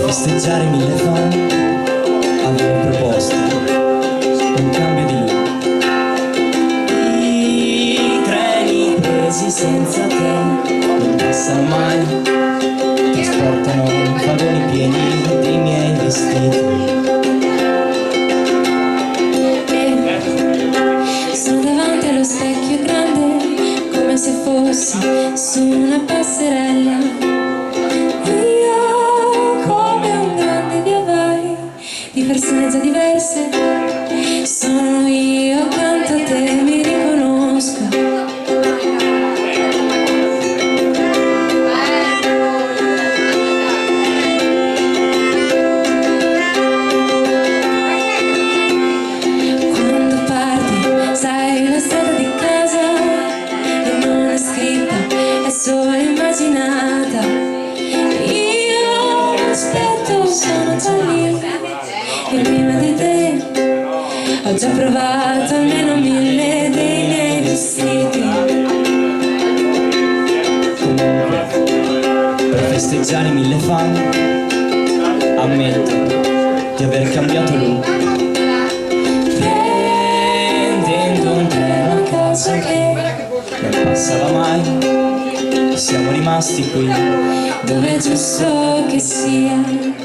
Festeggiare 1000 fan avevo proposto un cambio di look. I treni presi senza te non passano mai, trasportano vagoni pieni dei miei vestiti. Sono davanti allo specchio grande come se fossi su una passerella. Persone già diverse, sono io accanto a te, mi riconosco. Quando parti, sai la strada di casa e non è scritta, è solo immaginata. Io aspetto, sono già lì. E prima di te ho già provato almeno 1000 dei miei vestiti. Per festeggiare 1000 fan ammetto di aver cambiato look, prendendo un treno a caso che non passava mai. Siamo rimasti qui dove è giusto che sia.